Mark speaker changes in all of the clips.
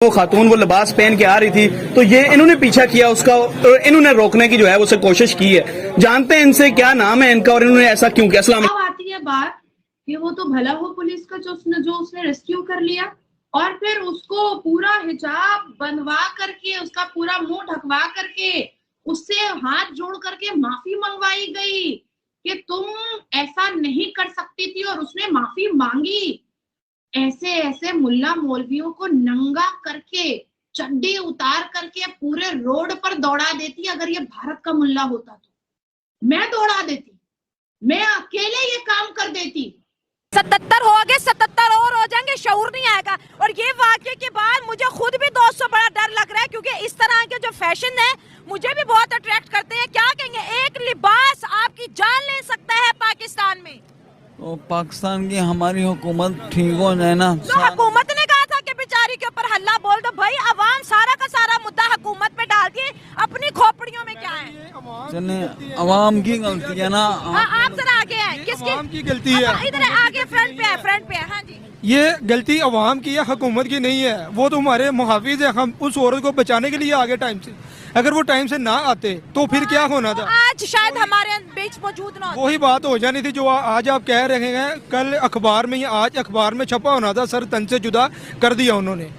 Speaker 1: वो खातून वो लिबास पहन के आ रही थी तो ये इन्होंने पीछा किया उसका और इन्होंने रोकने की जो है उसे कोशिश की है। जानते हैं इनसे क्या नाम है इनका और इन्होंने ऐसा क्यों किया। अस्सलाम।
Speaker 2: अब आती है बात कि वो तो भला हो पुलिस का जो उसने रेस्क्यू कर लिया और फिर उसको पूरा हिजाब बनवा करके उसका पूरा मुंह ढकवा करके उससे हाथ जोड़ करके माफी मंगवाई गई कि तुम ऐसा नहीं कर सकती थी और उसने माफी मांगी। ऐसे ऐसे मुल्ला मौलवियों को नंगा करके चड्डी उतार करके पूरे रोड पर दौड़ा देती। अगर ये भारत का मुल्ला होता तो मैं दौड़ा देती, मैं अकेले ये काम कर देती।
Speaker 3: 77 हो गए, 77 और हो जाएंगे, शऊर नहीं आएगा। और ये वाकये के बाद मुझे खुद भी दोस्तों बड़ा डर लग रहा है क्योंकि इस तरह के जो फैशन है मुझे भी बहुत अट्रैक्ट करते हैं। क्या कहेंगे, एक लिबास आपकी जान ले सकता है पाकिस्तान में।
Speaker 4: तो पाकिस्तान की हमारी हुकूमत ठीक हो जाए ना।
Speaker 3: तो हुकूमत ने कहा था कि बेचारी के ऊपर हल्ला बोल दो। भाई अवाम सारा का सारा मुद्दा हुकूमत पे डाल दिए, अपनी खोपड़ियों में क्या है।
Speaker 4: चले अवाम की गलती है ना।
Speaker 3: आप जरा आगे हैं, किसकी
Speaker 5: अवाम की गलती है।
Speaker 3: इधर आगे फ्रंट पे है, फ्रंट पे है। हाँ जी,
Speaker 5: ये गलती अवाम की है, हुकूमत की नहीं है। वो तो हमारे मुहाफिज है, हम उस औरत को बचाने के लिए आगे टाइम से। अगर वो टाइम से ना आते तो फिर क्या होना था।
Speaker 3: आज शायद हमारे बीच मौजूद ना होते।
Speaker 5: वही बात हो जानी थी जो आज आप कह रहे हैं। कल अखबार में या आज अखबार में छपा होना था, सर तन से जुदा कर दिया उन्होंने।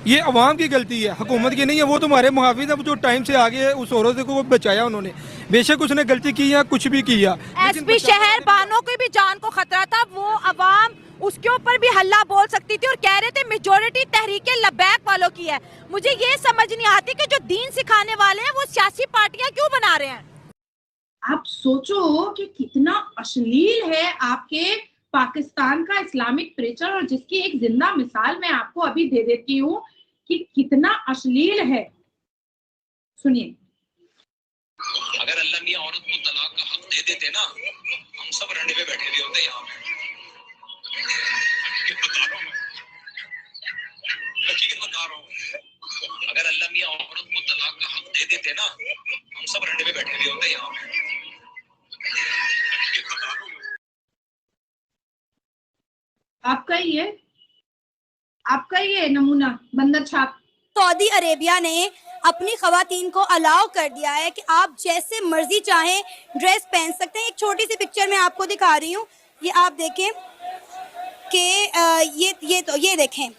Speaker 5: ये अवाम की गलती है, हुकूमत की नहीं है। वो तुम्हारे मुहाफिज है, जो टाइम से आगे उस औरत को बचाया उन्होंने। बेशक उसने गलती की या कुछ भी किया।
Speaker 3: एसपी शहर बानो की भी जान को खतरा था। वो अवाम उसके ऊपर भी हल्ला बोल सकती थी और कह रहे थे मेजोरिटी तहरीके लबैक वालों की है। मुझे ये समझ नहीं आती कि जो दीन सिखाने वाले हैं वो सियासी पार्टियां क्यों बना रहे हैं।
Speaker 2: आप सोचो कि कितना अश्लील है आपके पाकिस्तान का इस्लामिक प्रीचर, और जिसकी एक जिंदा मिसाल मैं आपको अभी दे देती हूँ कि कितना अश्लील है। सुनिए।
Speaker 6: अगर अल्लाह मियां औरत को तलाक का हक दे देते ना, हम सब रंडे पे बैठे हुए होते यहाँ पे। बता रहा हूँ, अगर अल्लाह मियां औरत को तलाक का हक दे देते ना, हम सब रंडे पे बैठे हुए होते यहाँ पे।
Speaker 2: आपका ही है नमूना बंदर छाप।
Speaker 7: सऊदी अरेबिया ने अपनी खवातीन को अलाउ कर दिया है कि आप जैसे मर्जी चाहें ड्रेस पहन सकते हैं। एक छोटी सी पिक्चर मैं आपको दिखा रही हूँ, ये आप देखें कि ये देखें,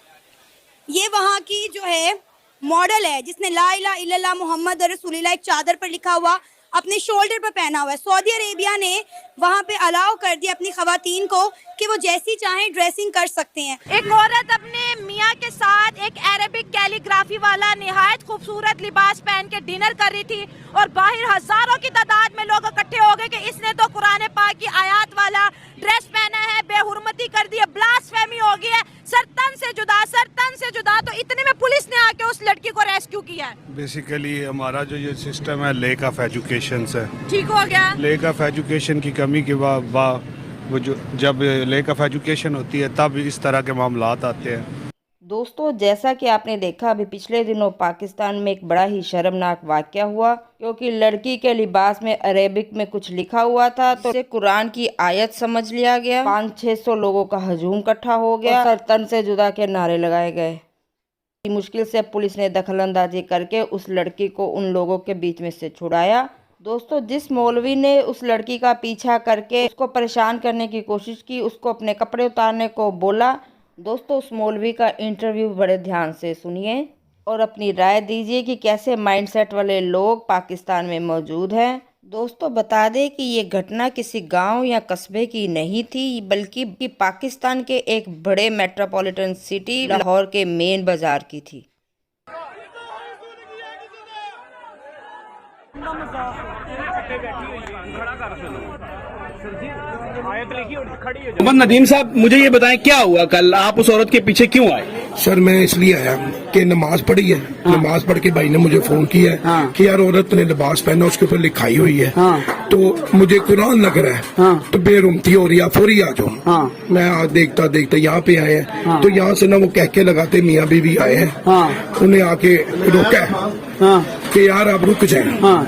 Speaker 7: ये वहाँ की जो है मॉडल है जिसने ला इलाहा इल्लल्लाह मुहम्मद रसूलुल्लाह एक चादर पर लिखा हुआ अपने शोल्डर पर पहना हुआ है। सऊदी अरेबिया ने वहाँ पे अलाउ कर दिया अपनी खवातीन को कि वो जैसी चाहें ड्रेसिंग कर सकते हैं।
Speaker 3: एक औरत अपने मियाँ के साथ एक अरेबिक कैलीग्राफी वाला निहायत खूबसूरत लिबास पहन के डिनर कर रही थी और बाहर हजारों की तादाद में लोग इकट्ठे हो गए कि इसने तो कुरान पाक की आयत वाला ड्रेस पहना है, बेहुरमती कर दी है, ब्लास्फेमी हो गई है, सर तन से जुदा, सर तन से जुदा। तो इतने में पुलिस ने आके उस लड़की को रेस्क्यू किया है।
Speaker 8: बेसिकली हमारा जो ये सिस्टम है लैक ऑफ एजुकेशन से
Speaker 3: ठीक हो गया।
Speaker 8: लैक ऑफ एजुकेशन की कमी के बाद वो जो जब लैक ऑफ एजुकेशन होती है तब इस तरह के मामलात आते हैं।
Speaker 9: दोस्तों, जैसा कि आपने देखा अभी पिछले दिनों पाकिस्तान में एक बड़ा ही शर्मनाक वाकया हुआ क्योंकि लड़की के लिबास में अरेबिक में कुछ लिखा हुआ था तो उसे कुरान की आयत समझ लिया गया। 500-600 लोगों का हजूम इकट्ठा हो गया, सर तन से जुदा के नारे लगाए गए। मुश्किल से पुलिस ने दखलंदाजी करके उस लड़की को उन लोगों के बीच में से छुड़ाया। दोस्तों, जिस मौलवी ने उस लड़की का पीछा करके उसको परेशान करने की कोशिश की, उसको अपने कपड़े उतारने को बोला, दोस्तों उस मौलवी का इंटरव्यू बड़े ध्यान से सुनिए और अपनी राय दीजिए कि कैसे माइंडसेट वाले लोग पाकिस्तान में मौजूद हैं। दोस्तों, बता दें कि ये घटना किसी गांव या कस्बे की नहीं थी बल्कि पाकिस्तान के एक बड़े मेट्रोपॉलिटन सिटी लाहौर के मेन बाजार की थी।
Speaker 1: नदीम साहब, मुझे ये बताएं क्या हुआ कल, आप उस औरत के पीछे क्यों आए?
Speaker 10: सर मैं इसलिए आया कि नमाज पढ़ी है। हाँ। नमाज पढ़ के भाई ने मुझे फोन किया है। हाँ। कि यार औरत ने लिबास पहना, उसके ऊपर लिखाई हुई है। हाँ। तो मुझे कुरान लग रहा है। हाँ। तो बेरुमती हो रही है, फौरी आ जाओ। हाँ। मैं आज देखता देखता यहाँ पे आए हैं। हाँ। तो यहाँ से ना वो कह के लगाते मियाँ बीवी आए हैं। हाँ। उन्हें आके रोका है कि यार आप रुक जाए। हाँ।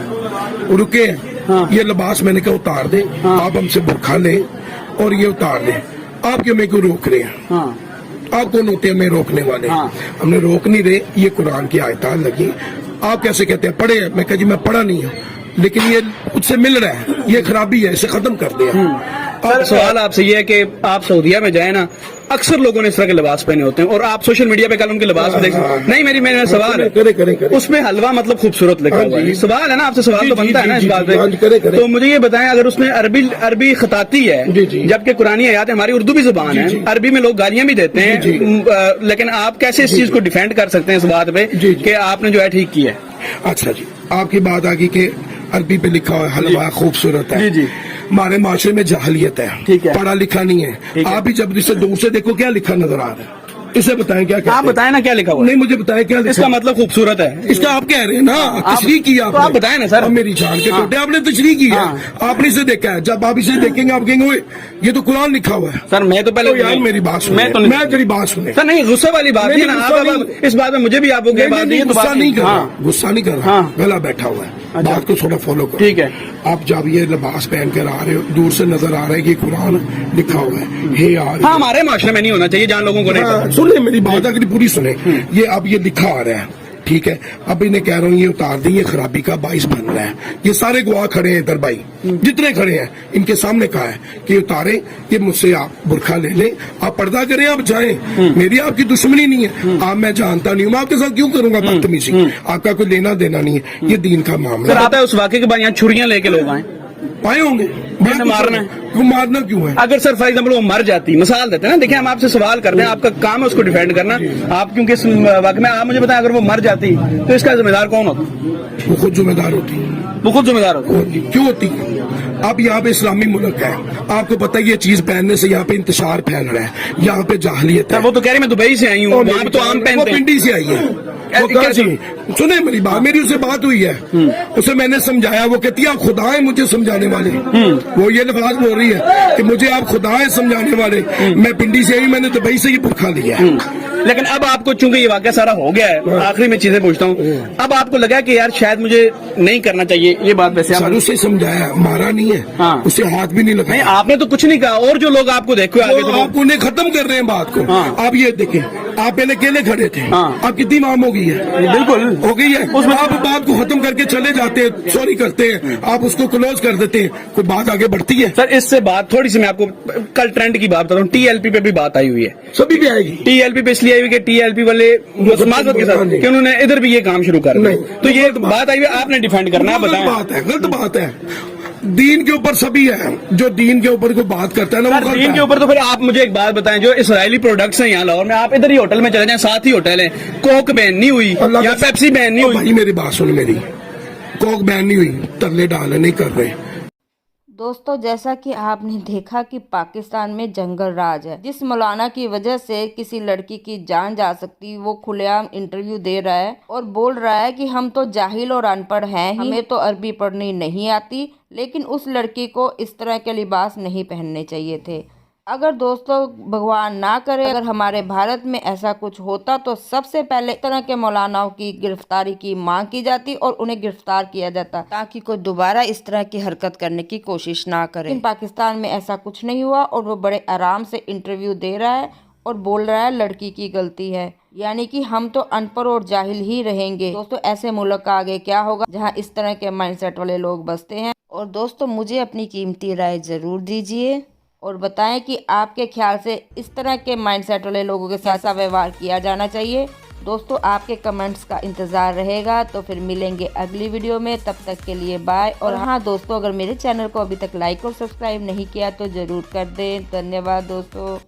Speaker 10: रुके। हाँ। ये लिबास मैंने कहा उतार दे। हाँ। आप हमसे बुरखा ले और ये उतार दे, आप क्यों मेरे को रोक रहे हैं? हाँ। आप कौन होते हैं हमें रोकने वाले? हमने रोक नहीं रहे, ये कुरान की आयतात लगी। आप कैसे कहते हैं पढ़े हैं? मैं कहा जी मैं पढ़ा नहीं हूँ, लेकिन ये उससे मिल रहा है, ये खराबी है, इसे खत्म कर दिया।
Speaker 1: सर सवाल आपसे ये है कि आप सऊदीया में जाए ना, अक्सर लोगों ने इस तरह के लिबास पहने होते हैं और आप सोशल मीडिया पे कल उनके लिबास में देख सकते हैं। नहीं, मेरा सवाल है,
Speaker 10: करे।
Speaker 1: उसमें हलवा मतलब खूबसूरत लिखा हुआ है। सवाल है ना आपसे, सवाल तो बनता है ना इस बात पे। तो मुझे ये बताएं, अगर उसने अरबी खताती है, जबकि कुरानी आयत हमारी उर्दू भी जुबान है, अरबी में लोग गालियां भी देते हैं, लेकिन आप कैसे इस चीज को डिफेंड कर सकते हैं इस बात पे कि आपने जो है ठीक किया है?
Speaker 10: अच्छा जी, आपकी बात आ गई कि अरबी पे लिखा हुआ हलवा खूबसूरत है।
Speaker 1: जी।
Speaker 10: हमारे माशरे में जाहलियत है,
Speaker 1: ठीक है,
Speaker 10: पढ़ा लिखा नहीं है। आप भी जब इसे दूर से देखो क्या लिखा नजर आ रहा है, इसे बताएं क्या कहते हैं?
Speaker 1: आप बताएं ना क्या लिखा हुआ है?
Speaker 10: नहीं, मुझे बताएं क्या लिखा।
Speaker 1: इसका मतलब खूबसूरत है,
Speaker 10: इसका आप कह रहे हैं ना, तशरीह किया
Speaker 1: तो आप बताएं ना सर।
Speaker 10: अब मेरी जान के टोटे आपने तशरीह की है, आपने इसे देखा है। जब आप इसे देखेंगे आप कहेंगे ओए ये तो कुरान लिखा हुआ है।
Speaker 1: सर मैं तो पहले
Speaker 10: यार मेरी बात सुने, मैं तेरी बात सुने
Speaker 1: सर। नहीं, गुस्से वाली बात नहीं है ना, आप इस बात में मुझे भी आपको
Speaker 10: गुस्सा नहीं कर रहा, गुस्सा नहीं कर रहा, गला बैठा हुआ है। बात को थोड़ा फॉलो करो, ठीक है? आप जब ये लिबास पहन कर आ रहे हो, दूर से नजर आ रहा है कि कुरान लिखा हुआ है, हे यार
Speaker 1: हमारे माशरे में नहीं होना चाहिए, जान लोगों को नहीं।
Speaker 10: सुने मेरी बात, अगर पूरी सुने, ये अब ये लिखा आ रहा है, ठीक है? अब इन्हें कह रहा हूँ ये उतार दें, ये खराबी का बाइस बन रहा है। ये सारे गवाह खड़े हैं इधर, भाई जितने खड़े हैं इनके सामने कहा है कि उतारे, ये मुझसे आप बुरखा ले लें, आप पर्दा करें, आप जाएं। मेरी आपकी दुश्मनी नहीं है, आप मैं जानता नहीं हूँ, मैं आपके साथ क्यों करूंगा बदतमीजी? आपका कोई लेना देना नहीं है, ये दीन का मामला है।
Speaker 1: आता है उस वाक़े के बाद यहाँ छुरियां लेके लोग आए,
Speaker 10: पाए होंगे,
Speaker 1: मारना है।
Speaker 10: क्यों मारना क्यों है?
Speaker 1: अगर सर फॉर एग्जाम्पल वो मर जाती, मिसाल देते हैं ना, देखिए हम आपसे सवाल करते हैं, आपका काम है उसको डिफेंड करना। आप क्योंकि इस वाक़े में आप मुझे बताएं, अगर वो मर जाती तो इसका जिम्मेदार कौन होता?
Speaker 10: वो खुद जिम्मेदार होती,
Speaker 1: वो खुद जिम्मेदार होती।
Speaker 10: क्यों होती? अब यहाँ पे इस्लामी मुल्क है, आपको पता है ये चीज पहनने से यहाँ पे इंतशार फैल रहा है, यहाँ पे जाहलियत है।
Speaker 1: वो तो कह रही मैं दुबई से आई हूँ, वहाँ पे तो आम पहनते हैं।
Speaker 10: पिंडी से आई है, सुने मेरी बात, मेरी उससे बात हुई है, उसे मैंने समझाया, वो कहती है आप खुदा है मुझे समझाने वाले। वो ये लफ्ज बोल रही है कि मुझे आप खुदा है समझाने वाले, मैं पिंडी से आई, मैंने दुबई से ये पुरखा लिया है।
Speaker 1: लेकिन अब आपको चूंकि ये वाक़या सारा हो गया है, आखिरी में चीजें पूछता हूँ, अब आपको लगा कि यार शायद मुझे नहीं करना चाहिए ये बात? वैसे
Speaker 10: सर उसे समझाया, मारा नहीं है, उसे हाथ भी नहीं लगाया।
Speaker 1: नहीं, आपने तो कुछ नहीं कहा, और जो लोग आपको देखो आगे तो
Speaker 10: आप उन्हें खत्म कर रहे हैं बात को। आप ये देखें, आप पहले अकेले खड़े थे, आप कितनी माम हो गई है? बिल्कुल हो गई है। उसमें आप बात को खत्म करके चले जाते हैं, सॉरी करते हैं, आप उसको क्लोज कर देते हैं, कोई बात आगे बढ़ती है?
Speaker 1: सर इससे बात थोड़ी सी, मैं आपको कल ट्रेंड की बात बता रहा हूँ, TLP पे भी बात आई हुई है,
Speaker 10: सभी भी आएगी।
Speaker 1: TLP पे इसलिए आई हुई कि TLP वाले समाजवाद के साथ कि उन्होंने इधर भी ये काम शुरू कर दिया, तो ये बात आई हुई, आपने डिफेंड करना है, बताएं।
Speaker 10: बात है, गलत बात है। दीन के ऊपर सभी है, जो दीन के ऊपर कोई बात करता है ना वो
Speaker 1: दीन के ऊपर। तो फिर आप मुझे एक बात बताएं, जो इसराइली प्रोडक्ट्स हैं यहाँ लाहौर में, आप इधर ही होटल में चले जाएं, साथ ही होटल है, कोक बैन नहीं हुई या पेप्सी बैन नहीं हुई।
Speaker 10: भाई मेरी बात सुन, मेरी कोक बैन नहीं हुई, तरले डाले नहीं कर रहे।
Speaker 9: दोस्तों जैसा कि आपने देखा कि पाकिस्तान में जंगल राज है, जिस मौलाना की वजह से किसी लड़की की जान जा सकती, वो खुलेआम इंटरव्यू दे रहा है और बोल रहा है कि हम तो जाहिल और अनपढ़ हैं, हमें तो अरबी पढ़नी नहीं आती, लेकिन उस लड़की को इस तरह के लिबास नहीं पहनने चाहिए थे। अगर दोस्तों भगवान ना करे अगर हमारे भारत में ऐसा कुछ होता तो सबसे पहले इस तरह के मौलानाओं की गिरफ्तारी की मांग की जाती और उन्हें गिरफ्तार किया जाता, ताकि कोई दोबारा इस तरह की हरकत करने की कोशिश ना करे। लेकिन पाकिस्तान में ऐसा कुछ नहीं हुआ और वो बड़े आराम से इंटरव्यू दे रहा है और बोल रहा है लड़की की गलती है, यानी कि हम तो अनपढ़ और जाहिल ही रहेंगे। दोस्तों ऐसे मुल्क का आगे क्या होगा जहाँ इस तरह के माइंडसेट वाले लोग बसते हैं। और दोस्तों मुझे अपनी कीमती राय जरूर दीजिए और बताएं कि आपके ख्याल से इस तरह के माइंडसेट वाले लोगों के साथ ऐसा व्यवहार किया जाना चाहिए। दोस्तों आपके कमेंट्स का इंतज़ार रहेगा, तो फिर मिलेंगे अगली वीडियो में, तब तक के लिए बाय। और हाँ दोस्तों, अगर मेरे चैनल को अभी तक लाइक और सब्सक्राइब नहीं किया तो ज़रूर कर दें। धन्यवाद दोस्तों।